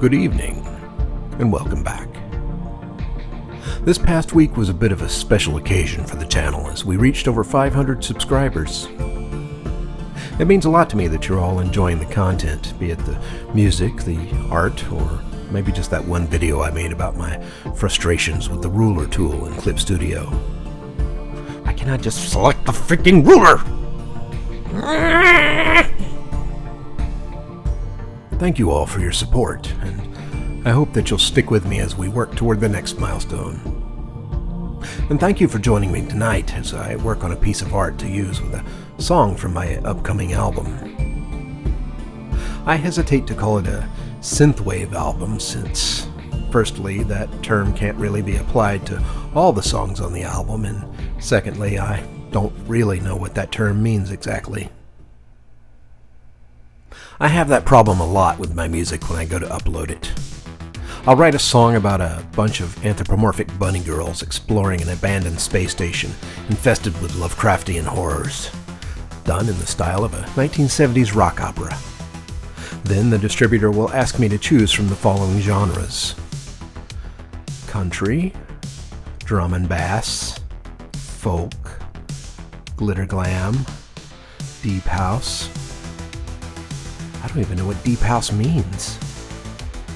Good evening, and welcome back. This past week was a bit of a special occasion for the channel as we reached over 500 subscribers. It means a lot to me that you're all enjoying the content, be it the music, the art, or maybe just that one video I made about my frustrations with the ruler tool in Clip Studio. Why can't I just select the freaking ruler? Thank you all for your support, and I hope that you'll stick with me as we work toward the next milestone. And thank you for joining me tonight as I work on a piece of art to use with a song from my upcoming album. I hesitate to call it a Synthwave album since, firstly, that term can't really be applied to all the songs on the album, and secondly, I don't really know what that term means exactly. I have that problem a lot with my music when I go to upload it. I'll write a song about a bunch of anthropomorphic bunny girls exploring an abandoned space station infested with Lovecraftian horrors, done in the style of a 1970s rock opera. Then the distributor will ask me to choose from the following genres: country, drum and bass, folk, glitter glam, deep house. I don't even know what deep house means.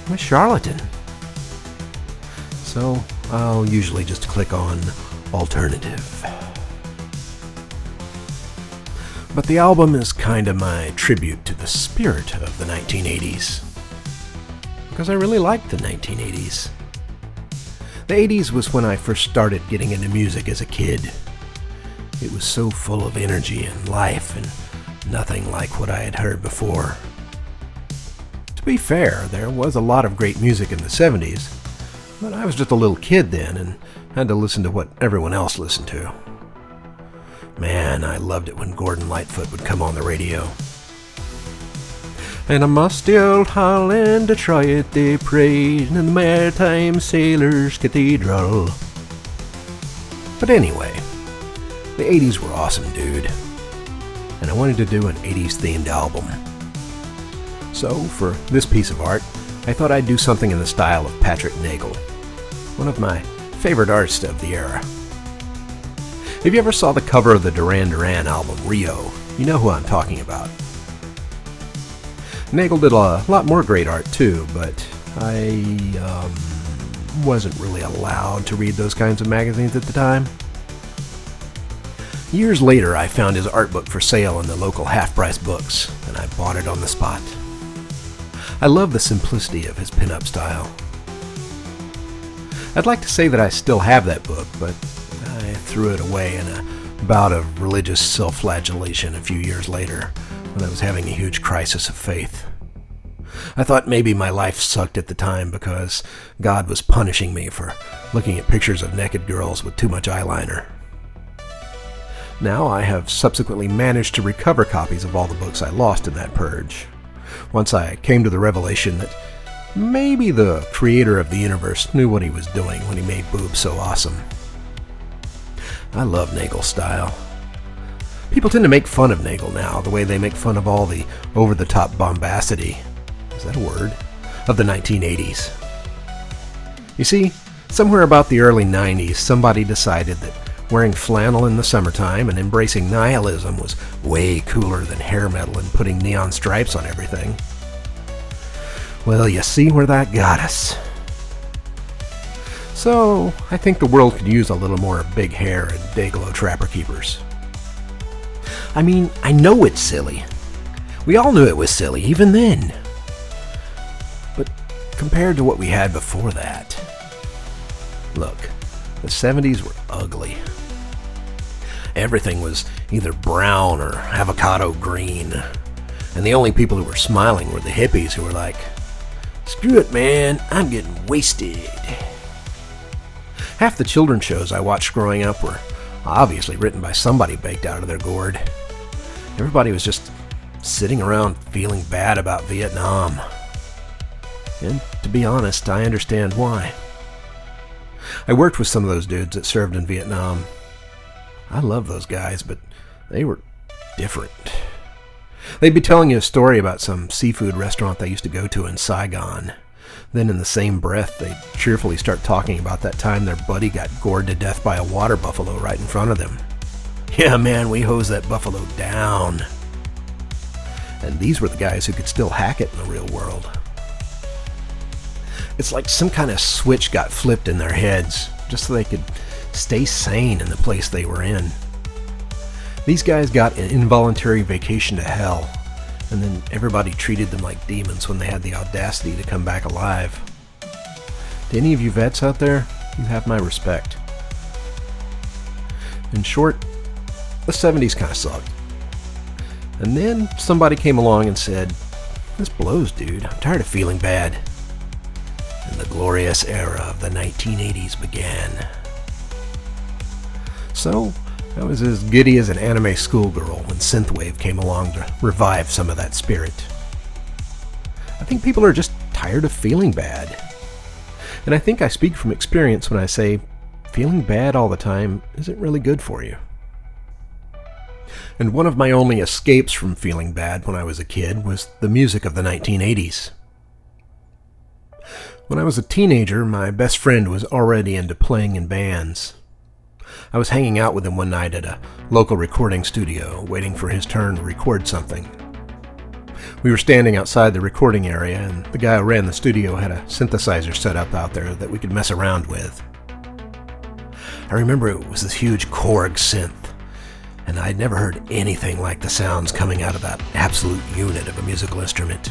I'm a charlatan. So I'll usually just click on alternative. But the album is kind of my tribute to the spirit of the 1980s. Because I really liked the 1980s. The 80s was when I first started getting into music as a kid. It was so full of energy and life and nothing like what I had heard before. To be fair, there was a lot of great music in the 70s, but I was just a little kid then and had to listen to what everyone else listened to. Man, I loved it when Gordon Lightfoot would come on the radio. And a musty old Holland Detroit they prayed in the Maritime Sailors Cathedral. But anyway, the 80s were awesome, dude. And I wanted to do an 80s themed album. So, for this piece of art, I thought I'd do something in the style of Patrick Nagel, one of my favorite artists of the era. If you ever saw the cover of the Duran Duran album, Rio, you know who I'm talking about. Nagel did a lot more great art too, but I wasn't really allowed to read those kinds of magazines at the time. Years later, I found his art book for sale in the local half-price books, and I bought it on the spot. I love the simplicity of his pinup style. I'd like to say that I still have that book, but I threw it away in a bout of religious self-flagellation a few years later when I was having a huge crisis of faith. I thought maybe my life sucked at the time because God was punishing me for looking at pictures of naked girls with too much eyeliner. Now I have subsequently managed to recover copies of all the books I lost in that purge, once I came to the revelation that maybe the creator of the universe knew what he was doing when he made boobs so awesome. I love Nagel's style. People tend to make fun of Nagel now, the way they make fun of all the over-the-top bombacity, is that a word, of the 1980s. You see, somewhere about the early 90s, somebody decided that wearing flannel in the summertime and embracing nihilism was way cooler than hair metal and putting neon stripes on everything. Well, you see where that got us. So, I think the world could use a little more big hair and Dayglow Trapper Keepers. I mean, I know it's silly. We all knew it was silly, even then. But compared to what we had before that, look, the 70s were ugly. Everything was either brown or avocado green. And the only people who were smiling were the hippies who were like, "Screw it, man, I'm getting wasted." Half the children's shows I watched growing up were obviously written by somebody baked out of their gourd. Everybody was just sitting around feeling bad about Vietnam. And to be honest, I understand why. I worked with some of those dudes that served in Vietnam. I love those guys, but they were different. They'd be telling you a story about some seafood restaurant they used to go to in Saigon, Then in the same breath, they cheerfully start talking about that time their buddy got gored to death by a water buffalo right in front of them. Yeah, man, we hosed that buffalo down. And these were the guys who could still hack it in the real world. It's like some kind of switch got flipped in their heads, just so they could stay sane in the place they were in. These guys got an involuntary vacation to hell, and then everybody treated them like demons when they had the audacity to come back alive. To any of you vets out there, you have my respect. In short, the 70s kind of sucked. And then somebody came along and said, "This blows, dude. I'm tired of feeling bad." And the glorious era of the 1980s began. So, I was as giddy as an anime schoolgirl when Synthwave came along to revive some of that spirit. I think people are just tired of feeling bad. And I think I speak from experience when I say feeling bad all the time isn't really good for you. And one of my only escapes from feeling bad when I was a kid was the music of the 1980s. When I was a teenager, my best friend was already into playing in bands. I was hanging out with him one night at a local recording studio, waiting for his turn to record something. We were standing outside the recording area, and the guy who ran the studio had a synthesizer set up out there that we could mess around with. I remember it was this huge Korg synth, and I'd never heard anything like the sounds coming out of that absolute unit of a musical instrument.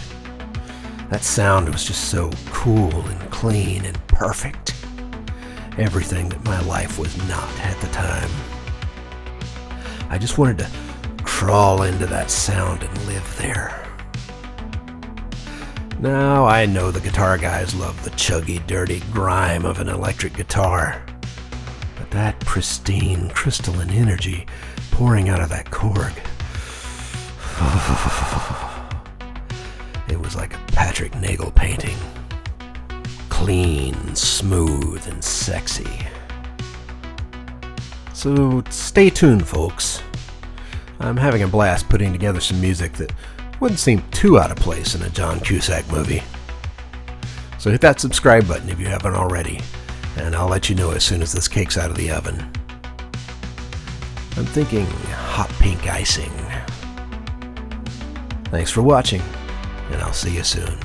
That sound was just so cool and clean and perfect. Everything that my life was not at the time. I just wanted to crawl into that sound and live there. Now I know the guitar guys love the chuggy, dirty grime of an electric guitar. But that pristine, crystalline energy pouring out of that Korg. It was like a Patrick Nagel painting. Clean, smooth, and sexy. So stay tuned, folks. I'm having a blast putting together some music that wouldn't seem too out of place in a John Cusack movie. So hit that subscribe button if you haven't already, and I'll let you know as soon as this cake's out of the oven. I'm thinking hot pink icing. Thanks for watching, and I'll see you soon.